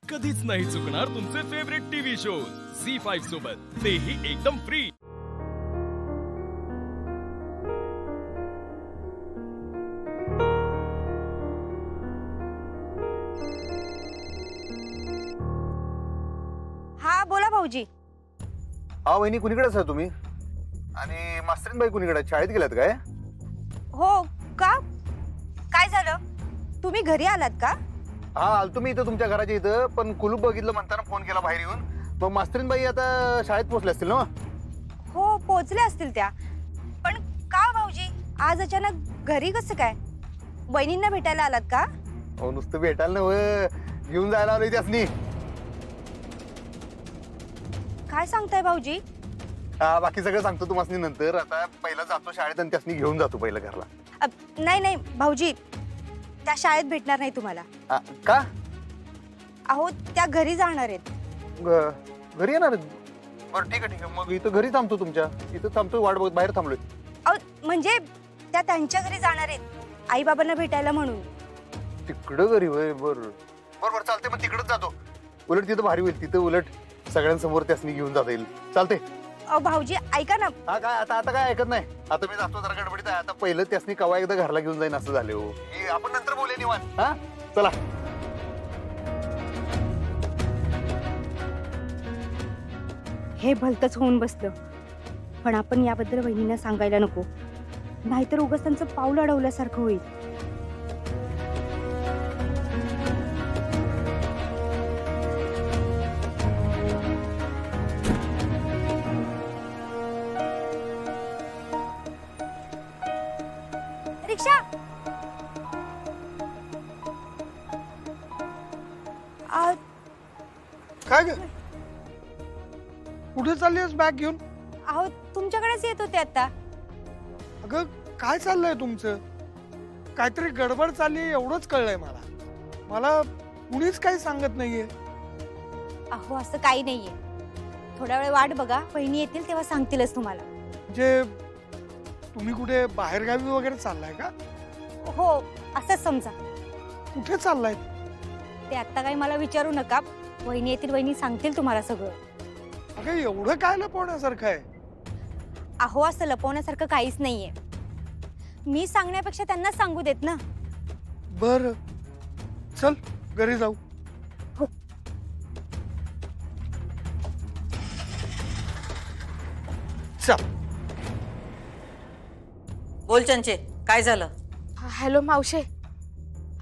कधीच नाही चुकणार तुमचे फेवरेट टीव्ही शोज झी5 सोबत, तेही एकदम फ्री। हा बोला भाऊजी। वहिनी कुणीकडेच आहे तुम्ही? आणि मास्तरीनबाई कुणीकडे? शाळेत गेल्यात काय? हो का? काय झालं? तुम्ही घरी आलात का? हा आलतो मी इथं तुमच्या घराच्या इथं, पण कुलूप बघितलं म्हणताना फोन केला बाहेर येऊन। मग मास्तरीनबाई आता शाळेत पोहोचले असतील ना? हो पोहोचले असतील त्या, पण का भाऊजी आज अचानक घरी कसं काय? वहिनींना भेटायला आलात का? हो नुसतं भेटायला नव्हे, घेऊन जायला आलोय त्यासनी। काय सांगताय भाऊजी? हा बाकी सगळं सांगतो तुम्हाला नंतर। आता पहिला जातो शाळेत आणि त्यासनी घेऊन जातो पहिलं घरला। नाही नाही भाऊजी, त्या शाळेत भेटणार नाही तुम्हाला। का? अहो त्या घरी जाणार आहेत। घरी येणार? बरं ठीक आहे ठीक आहे, मग इथं घरी थांबतो, तुमच्या इथं थांबतो, वाट बघत बाहेर थांबलोय। अहो म्हणजे त्या त्यांच्या घरी जाणार आहेत, आई बाबांना भेटायला म्हणून। तिकडं घरी होय? बरं बरं चालते, मग तिकडच जातो। उलट तिथं भारी होईल, तिथं उलट सगळ्यांसमोर त्यासनी घेऊन जाता येईल। चालते? भाऊजी ऐका ना। हा काय आता काय ऐकत नाही, आता मी जातो जरा गडबडीत आहे। आता पहिलं त्यासनी कवा एकदा घरला घेऊन जाईन असं झाले हो। आपण नंतर बोलूया निवांत। हा चला। हे भलतच होऊन बसलं, पण आपण याबद्दल वहिनींना सांगायला नको, नाहीतर उगाच त्यांचं पाऊल अडवल्यासारखं होईल। रिक्षा काय ग? कुठे चालली आहेस बॅग घेऊन? अहो तुमच्याकडेच येत होते आता। अगं काय चाललंय तुमचं? काहीतरी गडबड चालली एवढंच कळलंय मला। मला कुणीच काही सांगत नाहीये। अहो असं काही नाहीये, थोडा वेळ वाट बघा, वहिनी येतील तेव्हा सांगतीलच तुम्हाला। म्हणजे तुम्ही कुठे बाहेरगावी वगैरे चाललाय का? हो असंच समजा। कुठे चाललाय? ते आता काही मला विचारू नका, वहिनी येतील, वहिनी सांगतील तुम्हाला सगळं। अगं एवढं काय लपवण्यासारखं आहे? अहो असं लपवण्यासारखं काहीच नाहीये, मी सांगण्यापेक्षा त्यांना सांगू देत ना। बर चल घरी जाऊ। हो चल। बोल चंचे, काय झालं? हॅलो मावशे,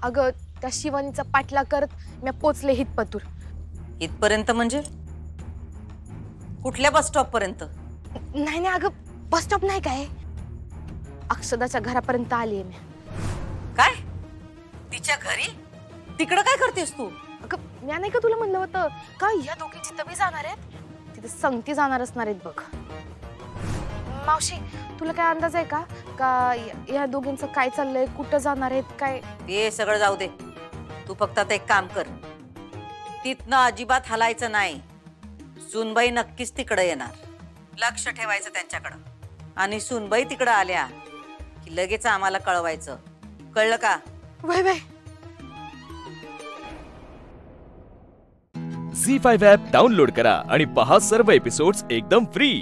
अगं त्या शिवानीचा पाठलाग करत मी पोचले हितपतूर। इथपर्यंत म्हणजे कुठल्या बस स्टॉप पर्यंत? नाही नाही अगं बस स्टॉप नाही, काय अक्षदाच्या घरापर्यंत आलीये मी। काय? तिच्या घरी? तिकडं काय करतेस तू? अगं मी नाही का तुला म्हणलं होतं का या दोघींची तबी जाणार आहेत, तिथे संगती जाणार असणार आहेत बघ। मावशी तुला काय अंदाज आहे का या दोघींचं काय चाललंय, कुठं जाणार आहेत काय? ते सगळं जाऊ दे, तू फक्त आता एक काम कर, तिथनं अजिबात हलायचं नाही। सुनबाई नक्कीच तिकडे येणार, लक्ष ठेवायचं त्यांच्याकडं, आणि सुनबाई तिकडे आल्या की लगेच आम्हाला कळवायचं, कळलं का? वय वय। झी5 ॲप डाउनलोड करा आणि पहा सर्व एपिसोड्स एकदम फ्री।